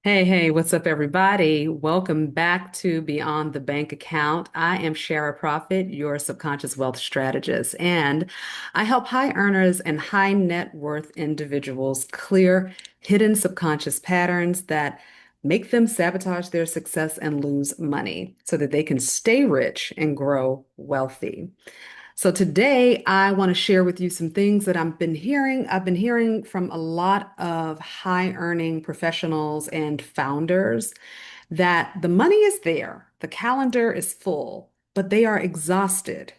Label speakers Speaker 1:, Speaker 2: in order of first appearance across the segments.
Speaker 1: Hey, what's up, everybody? Welcome back to Beyond the Bank Account. I am Shara Prophet, your subconscious wealth strategist, and I help high earners and high net worth individuals clear hidden subconscious patterns that make them sabotage their success and lose money so that they can stay rich and grow wealthy. So today I want to share with you some things that I've been hearing. I've been hearing from a lot of high earning professionals and founders that the money is there, the calendar is full, but they are exhausted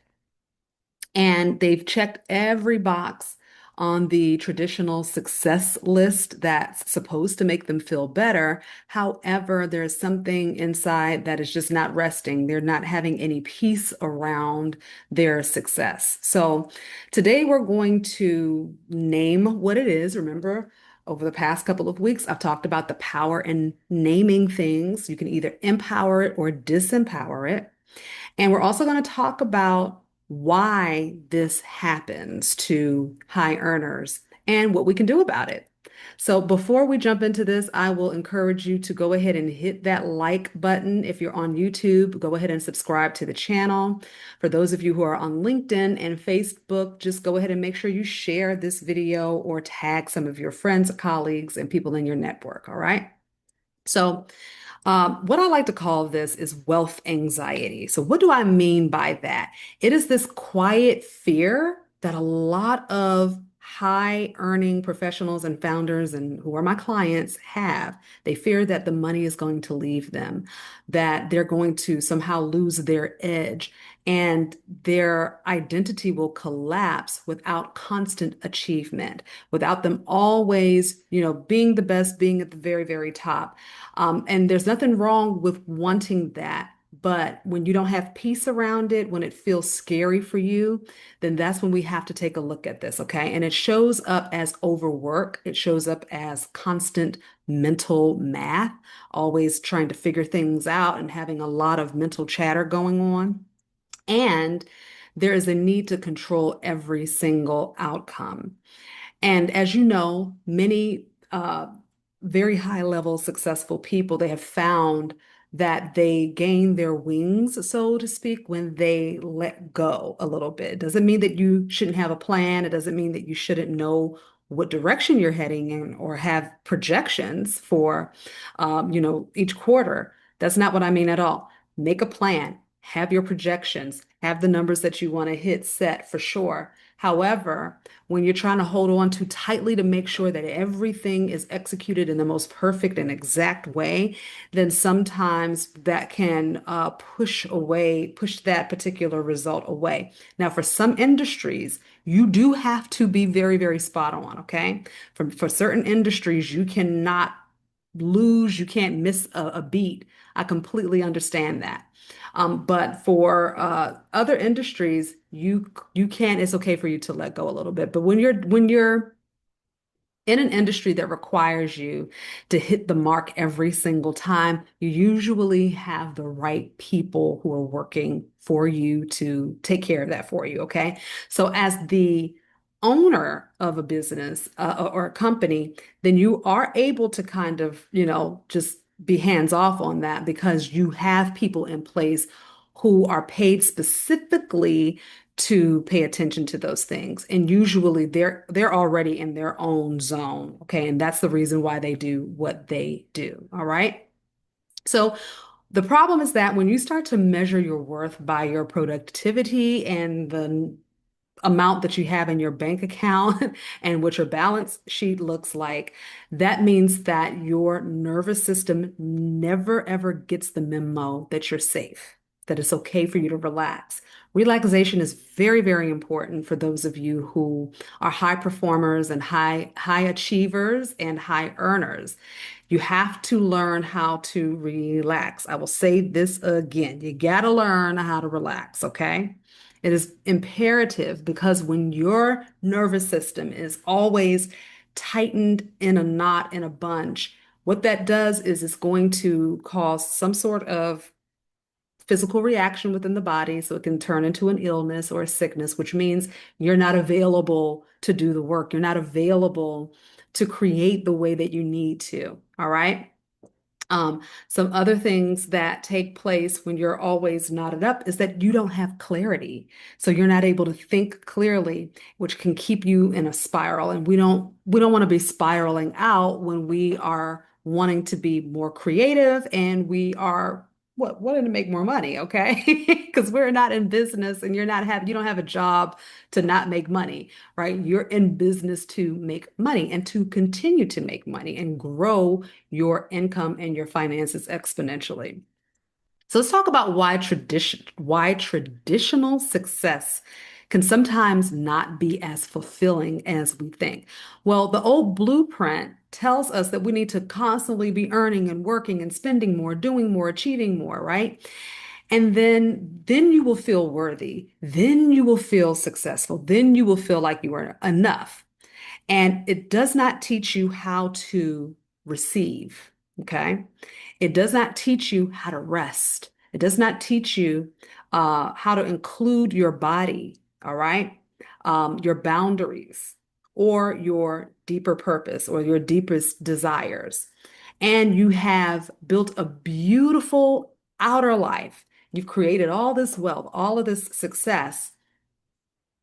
Speaker 1: and they've checked every box on the traditional success list that's supposed to make them feel better. However, there's something inside that is just not resting. They're not having any peace around their success. So today we're going to name what it is. Remember, over the past couple of weeks, I've talked about the power in naming things. You can either empower it or disempower it. And we're also going to talk about why this happens to high earners and what we can do about it. So before we jump into this, I will encourage you to go ahead and hit that like button. If you're on YouTube, go ahead and subscribe to the channel. For those of you who are on LinkedIn and Facebook, just go ahead and make sure you share this video or tag some of your friends, colleagues, and people in your network. All right. So what I like to call this is wealth anxiety. So, what do I mean by that? It is this quiet fear that a lot of high earning professionals and founders, and who are my clients, have. They fear that the money is going to leave them, that they're going to somehow lose their edge, and their identity will collapse without constant achievement, without them always, being the best, being at the very, very top. And there's nothing wrong with wanting that. But when you don't have peace around it, when it feels scary for you, then that's when we have to take a look at this, okay? And it shows up as overwork. It shows up as constant mental math, always trying to figure things out and having a lot of mental chatter going on. And there is a need to control every single outcome. And as you know, many very high level successful people, they have found that they gain their wings, so to speak, when they let go a little bit. It doesn't mean that you shouldn't have a plan. It doesn't mean that you shouldn't know what direction you're heading in or have projections for, each quarter. That's not what I mean at all. Make a plan, have your projections, have the numbers that you want to hit set for sure. However, when you're trying to hold on too tightly to make sure that everything is executed in the most perfect and exact way, then sometimes that can push that particular result away. Now, for some industries, you do have to be very, very spot on, okay? For certain industries, you cannot lose, you can't miss a beat. I completely understand that. But for other industries, you can, it's okay for you to let go a little bit. But when you're in an industry that requires you to hit the mark every single time, you usually have the right people who are working for you to take care of that for you, okay? So as the owner of a business or a company, then you are able to kind of, just be hands off on that because you have people in place who are paid specifically to pay attention to those things. And usually they're already in their own zone. Okay. And that's the reason why they do what they do. All right. So the problem is that when you start to measure your worth by your productivity and the amount that you have in your bank account and what your balance sheet looks like, that means that your nervous system never ever gets the memo that you're safe, that it's okay for you to relax. Relaxation is very, very important for those of you who are high performers and high achievers and high earners. You have to learn how to relax. I will say this again. You got to learn how to relax, okay? It is imperative because when your nervous system is always tightened in a knot, in a bunch, what that does is it's going to cause some sort of physical reaction within the body. So it can turn into an illness or a sickness, which means you're not available to do the work. You're not available to create the way that you need to. All right. Some other things that take place when you're always knotted up is that you don't have clarity. So you're not able to think clearly, which can keep you in a spiral. And we don't want to be spiraling out when we are wanting to be more creative and we are wanting to make more money, okay? Because we're not in business and you don't have a job to not make money, right? You're in business to make money and to continue to make money and grow your income and your finances exponentially. So let's talk about why traditional success can sometimes not be as fulfilling as we think. Well, the old blueprint tells us that we need to constantly be earning and working and spending more, doing more, achieving more, right? And then you will feel worthy. Then you will feel successful. Then you will feel like you are enough. And it does not teach you how to receive, okay? It does not teach you how to rest. It does not teach you how to include your body, all right? Your boundaries or your deeper purpose or your deepest desires. And you have built a beautiful outer life. You've created all this wealth, all of this success,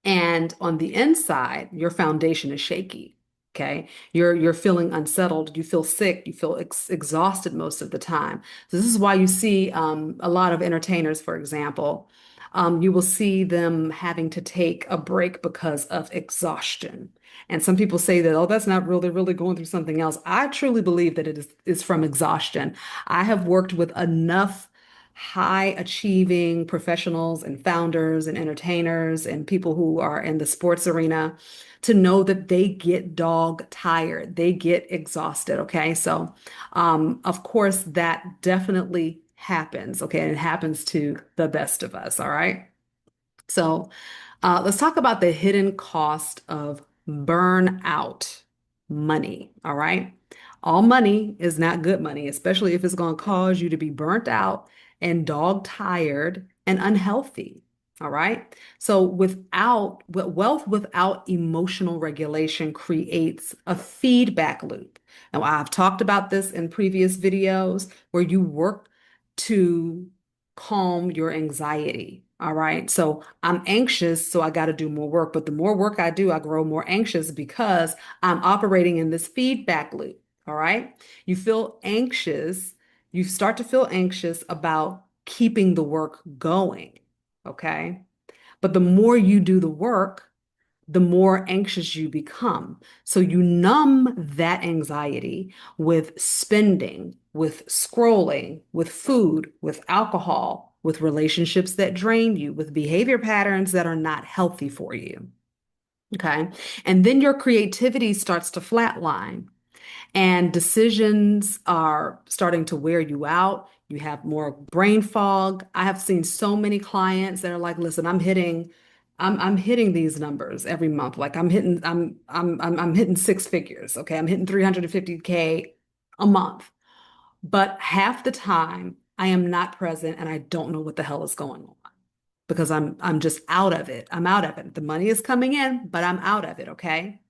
Speaker 1: and on the inside, your foundation is shaky. Okay. You're feeling unsettled. You feel sick. You feel exhausted most of the time. So this is why you see a lot of entertainers, for example, you will see them having to take a break because of exhaustion. And some people say that, oh, that's not real. They're really going through something else. I truly believe that is from exhaustion. I have worked with enough high achieving professionals and founders and entertainers and people who are in the sports arena to know that they get dog tired, they get exhausted. Okay. So, of course, that definitely happens. Okay. And it happens to the best of us. All right. So, let's talk about the hidden cost of burnout money. All right. All money is not good money, especially if it's going to cause you to be burnt out and dog tired and unhealthy. All right. So, wealth without emotional regulation creates a feedback loop. Now, I've talked about this in previous videos where you work to calm your anxiety. All right. So I'm anxious, so I got to do more work. But the more work I do, I grow more anxious because I'm operating in this feedback loop. All right. You feel anxious. You start to feel anxious about keeping the work going. Okay. But the more you do the work, the more anxious you become. So you numb that anxiety with spending, with scrolling, with food, with alcohol, with relationships that drain you, with behavior patterns that are not healthy for you. Okay. And then your creativity starts to flatline and decisions are starting to wear you out. You have more brain fog. I have seen so many clients that are like, listen, I'm hitting these numbers every month. Like I'm hitting six figures. Okay. I'm hitting 350K a month. But half the time I am not present and I don't know what the hell is going on because I'm just out of it. I'm out of it. The money is coming in, but I'm out of it. Okay.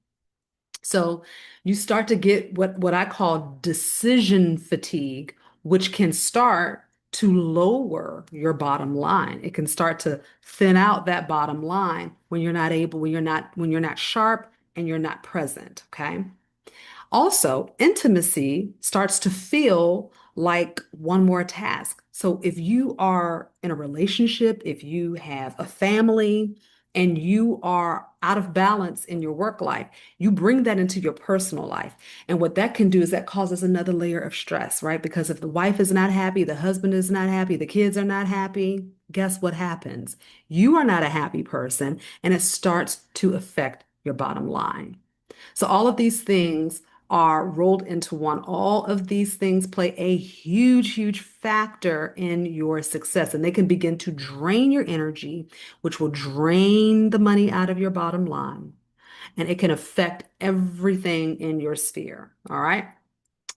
Speaker 1: So you start to get what I call decision fatigue, which can start to lower your bottom line. It can start to thin out that bottom line when you're not sharp and you're not present, okay? Also, intimacy starts to feel like one more task. So if you are in a relationship, if you have a family, and you are out of balance in your work life, you bring that into your personal life. And what that can do is that causes another layer of stress, right? Because if the wife is not happy, the husband is not happy, the kids are not happy, guess what happens? You are not a happy person, and it starts to affect your bottom line. So all of these things are rolled into one. All of these things play a huge, huge factor in your success, and they can begin to drain your energy, which will drain the money out of your bottom line, and it can affect everything in your sphere. All right.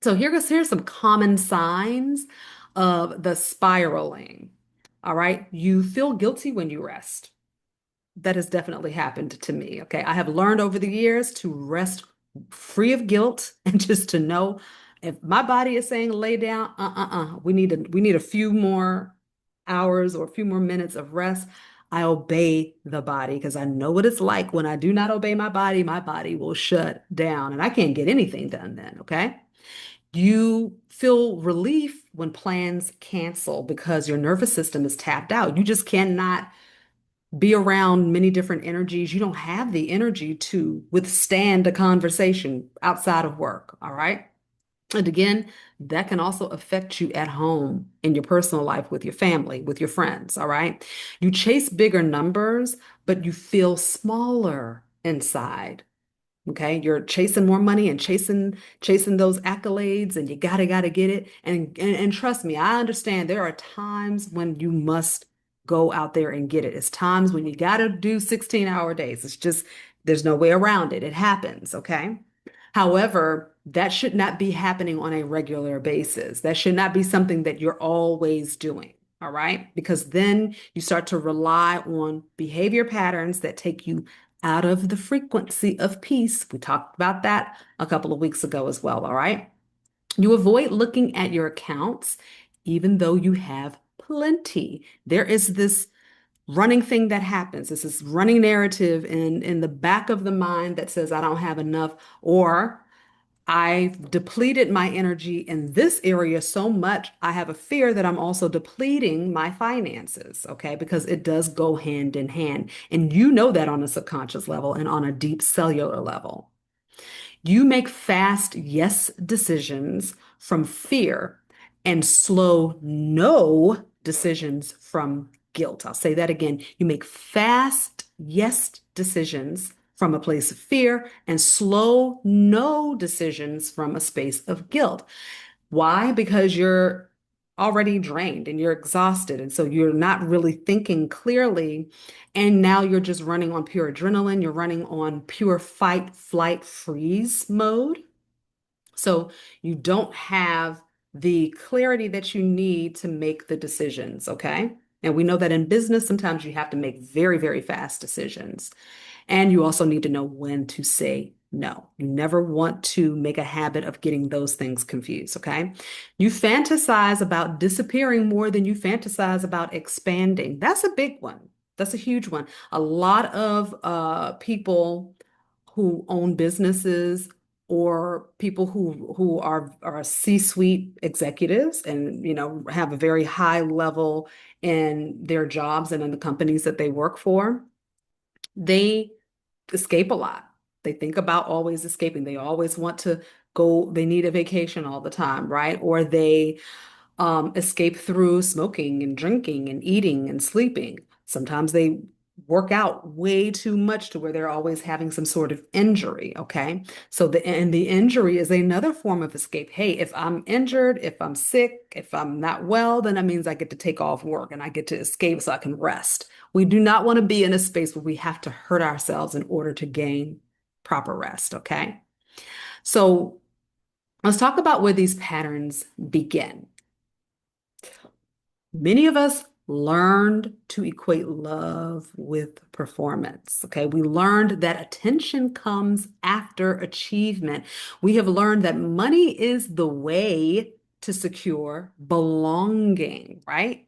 Speaker 1: So here's some common signs of the spiraling. All right. You feel guilty when you rest. That has definitely happened to me. Okay. I have learned over the years to rest free of guilt and just to know If my body is saying lay down, we need a few more hours or a few more minutes of rest. I obey the body because I know what it's like when I do not obey my body will shut down and I can't get anything done then, okay? You feel relief when plans cancel because your nervous system is tapped out. You just cannot be around many different energies. You don't have the energy to withstand a conversation outside of work, all right? And again, that can also affect you at home in your personal life with your family, with your friends, all right? You chase bigger numbers, but you feel smaller inside. Okay, you're chasing more money and chasing those accolades, and you gotta get it. And trust me, I understand there are times when you must go out there and get it. It's times when you gotta do 16-hour days. It's just there's no way around it. It happens, okay? However, that should not be happening on a regular basis. That should not be something that you're always doing. All right. Because then you start to rely on behavior patterns that take you out of the frequency of peace. We talked about that a couple of weeks ago as well. All right. You avoid looking at your accounts, even though you have plenty. There is this running thing that happens. This is running narrative in the back of the mind that says, I don't have enough, or I've depleted my energy in this area so much, I have a fear that I'm also depleting my finances, okay? Because it does go hand in hand. And you know that on a subconscious level and on a deep cellular level. You make fast yes decisions from fear and slow no decisions from guilt. I'll say that again. You make fast yes decisions from a place of fear and slow no decisions from a space of guilt. Why? Because you're already drained and you're exhausted. And so you're not really thinking clearly. And now you're just running on pure adrenaline. You're running on pure fight, flight, freeze mode. So you don't have the clarity that you need to make the decisions. Okay. And we know that in business, sometimes you have to make very, very fast decisions. And you also need to know when to say no. You never want to make a habit of getting those things confused, okay? You fantasize about disappearing more than you fantasize about expanding. That's a big one. That's a huge one. A lot of people who own businesses or people who are C-suite executives and have a very high level in their jobs and in the companies that they work for, they escape a lot. They think about always escaping. They always want to go, they need a vacation all the time, right? Or they escape through smoking and drinking and eating and sleeping. Sometimes they work out way too much to where they're always having some sort of injury, okay? So the injury is another form of escape. Hey, if I'm injured, if I'm sick, if I'm not well, then that means I get to take off work and I get to escape so I can rest. We do not want to be in a space where we have to hurt ourselves in order to gain proper rest, okay? So let's talk about where these patterns begin. Many of us learned to equate love with performance. Okay. We learned that attention comes after achievement. We have learned that money is the way to secure belonging, right?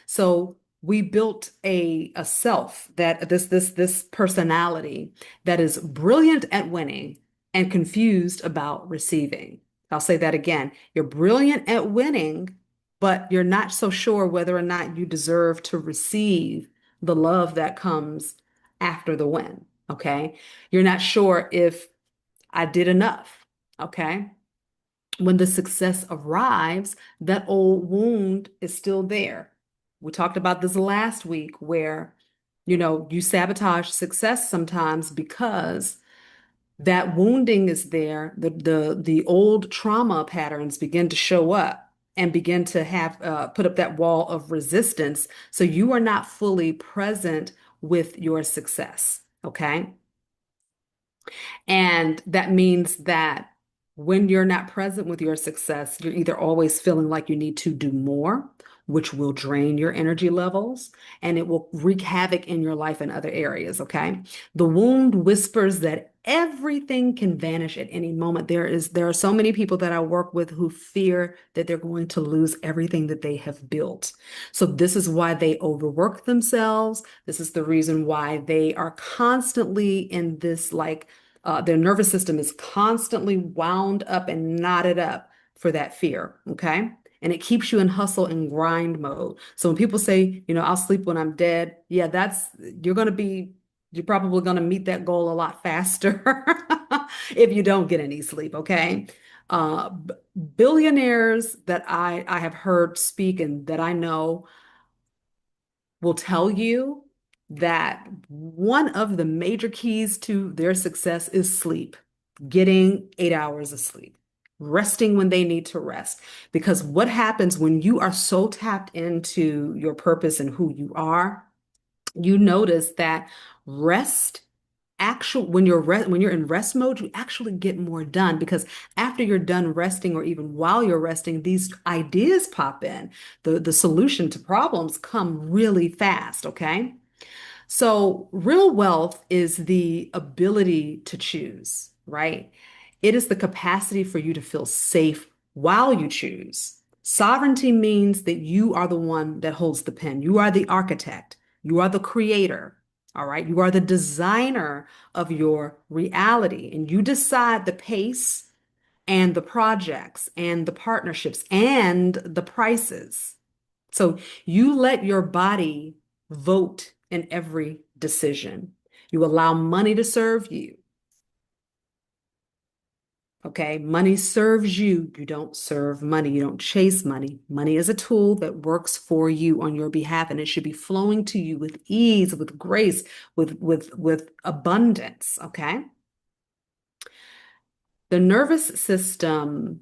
Speaker 1: So we built a self that this personality that is brilliant at winning and confused about receiving. I'll say that again. You're brilliant at winning, but you're not so sure whether or not you deserve to receive the love that comes after the win. Okay. You're not sure if I did enough. Okay. When the success arrives, that old wound is still there. We talked about this last week where, you sabotage success sometimes because that wounding is there. The old trauma patterns begin to show up and begin to have put up that wall of resistance. So you are not fully present with your success. Okay. And that means that when you're not present with your success, you're either always feeling like you need to do more, which will drain your energy levels and it will wreak havoc in your life in other areas. Okay. The wound whispers that everything can vanish at any moment. There are so many people that I work with who fear that they're going to lose everything that they have built. So this is why they overwork themselves. This is the reason why they are constantly in this their nervous system is constantly wound up and knotted up for that fear. Okay. And it keeps you in hustle and grind mode. So when people say, I'll sleep when I'm dead, yeah, you're going to be you're probably going to meet that goal a lot faster if you don't get any sleep, okay? Billionaires that I have heard speak and that I know will tell you that one of the major keys to their success is sleep, getting 8 hours of sleep, resting when they need to rest. Because what happens when you are so tapped into your purpose and who you are, you notice that rest when you're in rest mode, you actually get more done because after you're done resting or even while you're resting, these ideas pop in. The solution to problems come really fast, okay? So, real wealth is the ability to choose, right? It is the capacity for you to feel safe while you choose. Sovereignty means that you are the one that holds the pen. You are the architect. You are the creator. All right. You are the designer of your reality, and you decide the pace and the projects and the partnerships and the prices. So you let your body vote in every decision. You allow money to serve you. Okay. Money serves you. You don't serve money. You don't chase money. Money is a tool that works for you on your behalf, and it should be flowing to you with ease, with grace, with abundance. Okay. The nervous system,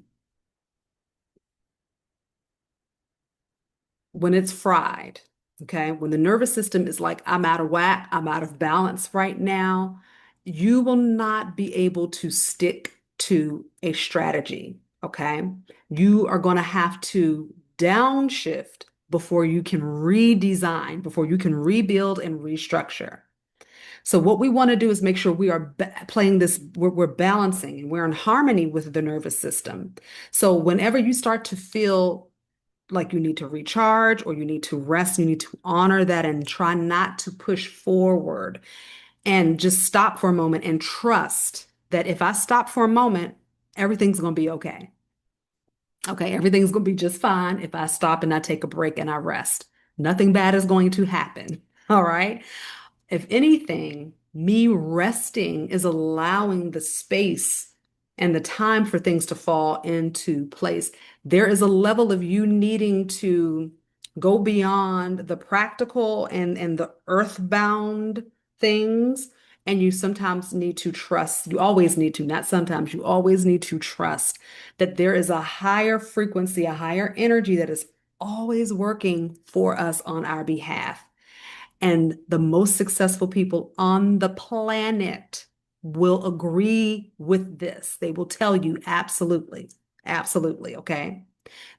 Speaker 1: when it's fried, okay, when the nervous system is like, I'm out of whack, I'm out of balance right now, you will not be able to stick to a strategy, okay? You are going to have to downshift before you can redesign, before you can rebuild and restructure. So what we want to do is make sure we are playing this, we're balancing and we're in harmony with the nervous system. So whenever you start to feel like you need to recharge or you need to rest, you need to honor that and try not to push forward and just stop for a moment and trust that if I stop for a moment, everything's going to be okay. Okay, everything's going to be just fine if I stop and I take a break and I rest. Nothing bad is going to happen. All right. If anything, me resting is allowing the space and the time for things to fall into place. There is a level of you needing to go beyond the practical and the earthbound things. And you sometimes need to trust, you always need to, not sometimes, you always need to trust that there is a higher frequency, a higher energy that is always working for us on our behalf. And the most successful people on the planet will agree with this. They will tell you absolutely, absolutely, okay?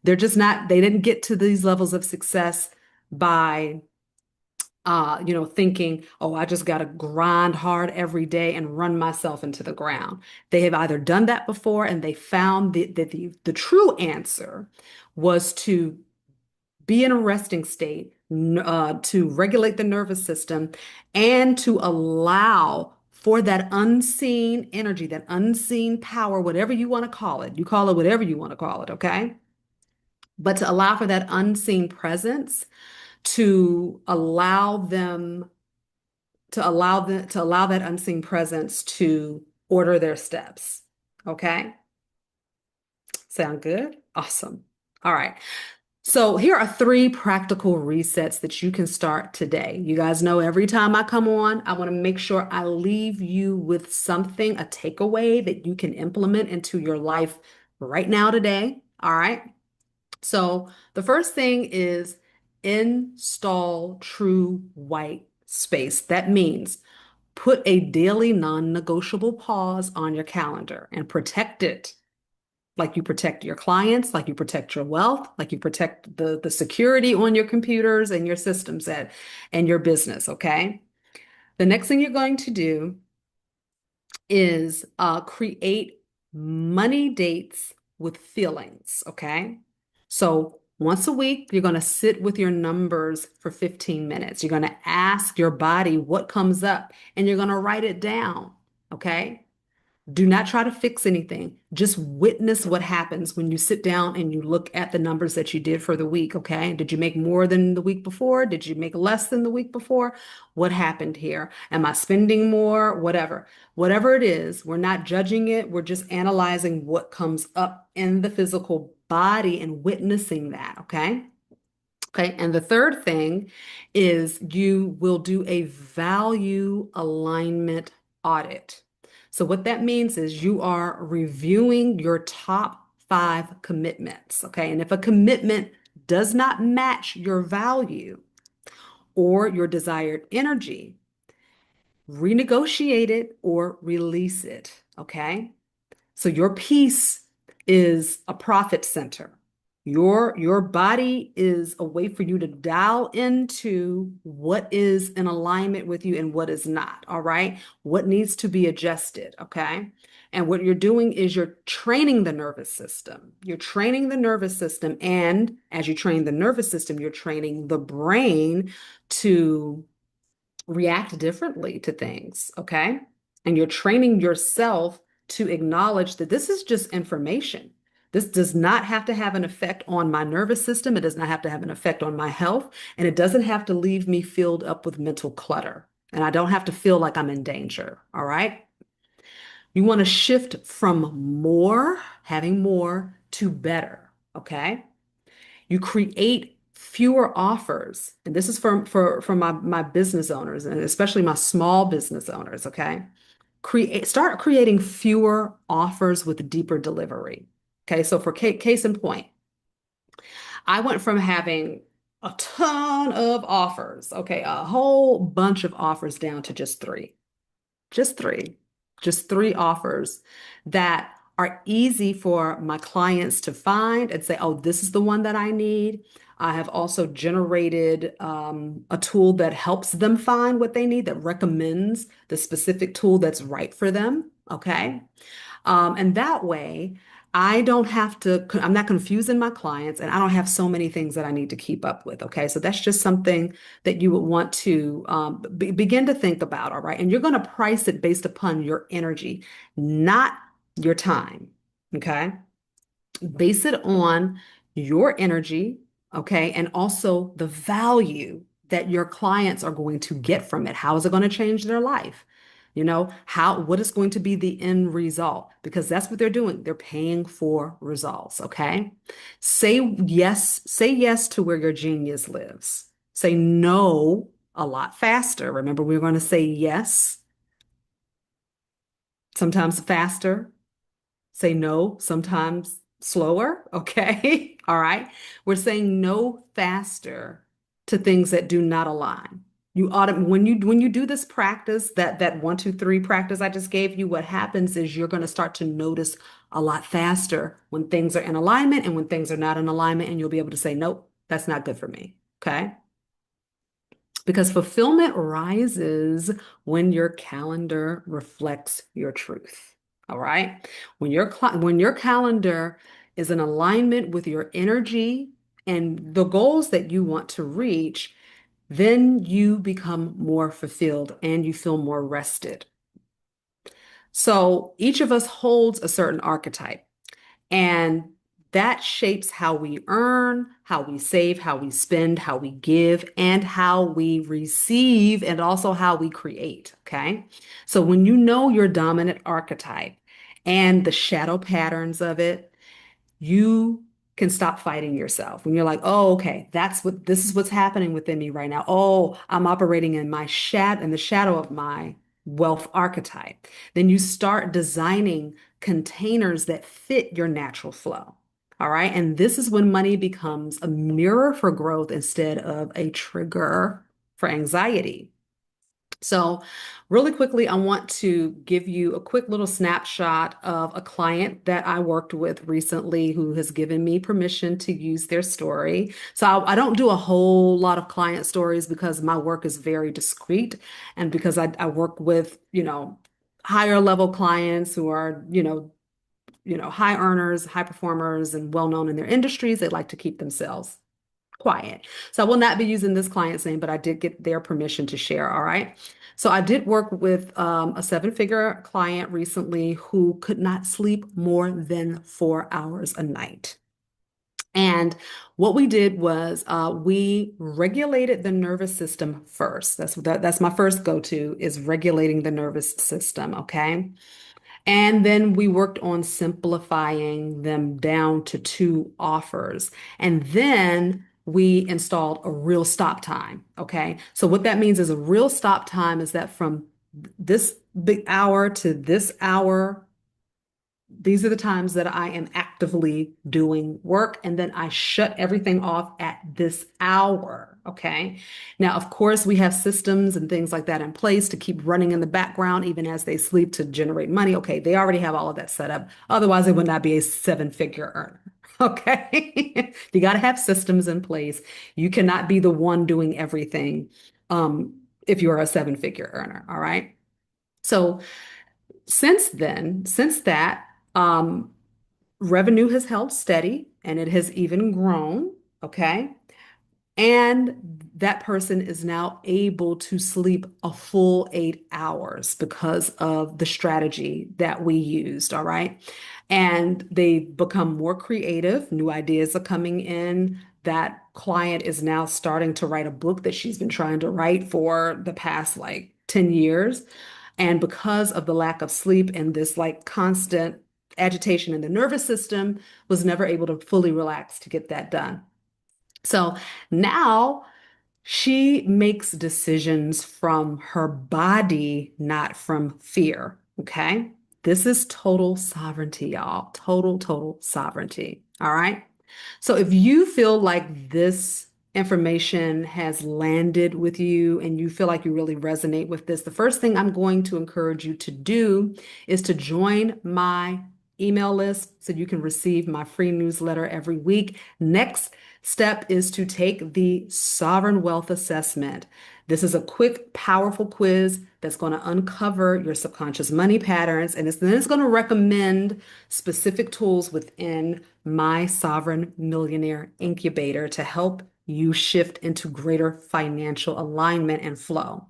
Speaker 1: They're just not, they didn't get to these levels of success by thinking, oh, I just got to grind hard every day and run myself into the ground. They have either done that before and they found that the true answer was to be in a resting state, to regulate the nervous system, and to allow for that unseen energy, that unseen power, whatever you want to call it. You call it whatever you want to call it, okay? But to allow for that unseen presence, to allow them, to allow that unseen presence to order their steps, okay? Sound good? Awesome. All right. So here are three practical resets that you can start today. You guys know every time I come on, I want to make sure I leave you with something, a takeaway that you can implement into your life right now today. All right. So the first thing is install true white space. That means put a daily non-negotiable pause on your calendar and protect it like you protect your clients, like you protect your wealth, like you protect the security on your computers and your systems and your business, okay? The next thing you're going to do is create money dates with feelings, okay? So once a week, you're going to sit with your numbers for 15 minutes. You're going to ask your body what comes up and you're going to write it down, okay? Do not try to fix anything. Just witness what happens when you sit down and you look at the numbers that you did for the week, okay? Did you make more than the week before? Did you make less than the week before? What happened here? Am I spending more? Whatever. Whatever it is, we're not judging it. We're just analyzing what comes up in the physical body and witnessing that, okay? Okay, and the third thing is you will do a value alignment audit. So, what that means is you are reviewing your top five commitments. Okay, and if a commitment does not match your value or your desired energy, renegotiate it or release it. Okay. So your peace is a profit center. Your body is a way for you to dial into what is in alignment with you and what is not. All right. What needs to be adjusted. Okay. And what you're doing is you're training the nervous system. You're training the nervous system. And as you train the nervous system, you're training the brain to react differently to things, okay? And you're training yourself to acknowledge that this is just information. This does not have to have an effect on my nervous system. It does not have to have an effect on my health. And it doesn't have to leave me filled up with mental clutter. And I don't have to feel like I'm in danger. All right. You want to shift from more, having more, to better. Okay. You create fewer offers. And this is for my business owners and especially my small business owners, okay? Start creating fewer offers with deeper delivery. Okay, so for case in point, I went from having a ton of offers, okay, a whole bunch of offers down to just three. Just three, just three offers that are easy for my clients to find and say, oh, this is the one that I need. I have also generated a tool that helps them find what they need, that recommends the specific tool that's right for them. Okay. And that way, I don't have to, I'm not confusing my clients and I don't have so many things that I need to keep up with. Okay. So that's just something that you would want to begin to think about. All right. And you're going to price it based upon your energy, not your time. Okay. Base it on your energy. Okay. And also the value that your clients are going to get from it. How is it going to change their life? What is going to be the end result? Because that's what they're doing. They're paying for results, okay? Say yes to where your genius lives. Say no a lot faster. Remember, we're going to say yes, sometimes faster, say no, sometimes slower, okay? All right. We're saying no faster to things that do not align. When you do this practice, that 1, 2, 3 practice I just gave you, what happens is you're going to start to notice a lot faster when things are in alignment and when things are not in alignment, and you'll be able to say, nope, that's not good for me. Okay. Because fulfillment rises when your calendar reflects your truth. All right. When your calendar is in alignment with your energy and the goals that you want to reach, then you become more fulfilled and you feel more rested. So each of us holds a certain archetype. And that shapes how we earn, how we save, how we spend, how we give, and how we receive, and also how we create. Okay. So when you know your dominant archetype and the shadow patterns of it, you can stop fighting yourself. When you're like, oh, okay, this is what's happening within me right now. Oh, I'm operating in the shadow of my wealth archetype. Then you start designing containers that fit your natural flow. All right. And this is when money becomes a mirror for growth instead of a trigger for anxiety. So, really quickly, I want to give you a quick little snapshot of a client that I worked with recently who has given me permission to use their story. So, I don't do a whole lot of client stories because my work is very discreet and because I work with, higher level clients who are, high earners, high performers, and well known in their industries. They like to keep themselves quiet. So I will not be using this client's name, but I did get their permission to share. All right. So I did work with a seven-figure client recently who could not sleep more than 4 hours a night. And what we did was we regulated the nervous system first. That's my first go-to is regulating the nervous system. Okay. And then we worked on simplifying them down to two offers. And then we installed a real stop time. Okay. So what that means is a real stop time is that from this big hour to this hour, these are the times that I am actively doing work, and then I shut everything off at this hour. Okay. Now, of course, we have systems and things like that in place to keep running in the background, even as they sleep to generate money. Okay. They already have all of that set up. Otherwise, they would not be a seven-figure earner. Okay. You got to have systems in place. You cannot be the one doing everything if you're a seven-figure earner. All right. So, since that, revenue has held steady and it has even grown. Okay. And that person is now able to sleep a full 8 hours because of the strategy that we used. All right. And they become more creative. New ideas are coming in. That client is now starting to write a book that she's been trying to write for the past like 10 years. And because of the lack of sleep and this like constant agitation in the nervous system, was never able to fully relax to get that done. So now she makes decisions from her body, not from fear. Okay. This is total sovereignty, y'all. Total sovereignty. All right. So if you feel like this information has landed with you and you feel like you really resonate with this, the first thing I'm going to encourage you to do is to join my email list so you can receive my free newsletter every week. Next step is to take the Sovereign Wealth Assessment. This is a quick, powerful quiz that's going to uncover your subconscious money patterns, and then it's going to recommend specific tools within my Sovereign Millionaire Incubator to help you shift into greater financial alignment and flow.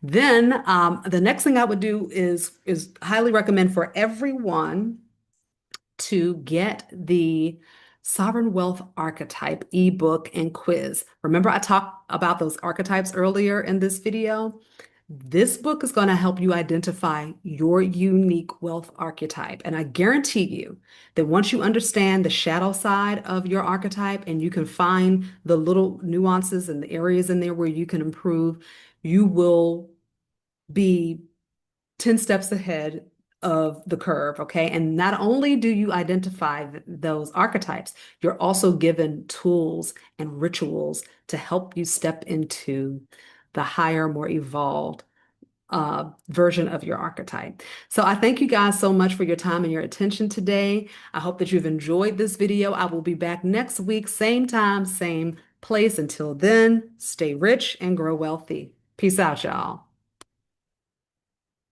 Speaker 1: Then the next thing I would do is highly recommend for everyone to get the Sovereign Wealth Archetype ebook and quiz. Remember, I talked about those archetypes earlier in this video? This book is going to help you identify your unique wealth archetype. And I guarantee you that once you understand the shadow side of your archetype and you can find the little nuances and the areas in there where you can improve, you will be 10 steps ahead of the curve, okay? And not only do you identify those archetypes, you're also given tools and rituals to help you step into the higher, more evolved version of your archetype. So I thank you guys so much for your time and your attention today. I hope that you've enjoyed this video. I will be back next week, same time, same place. Until then, stay rich and grow wealthy. Peace out, y'all.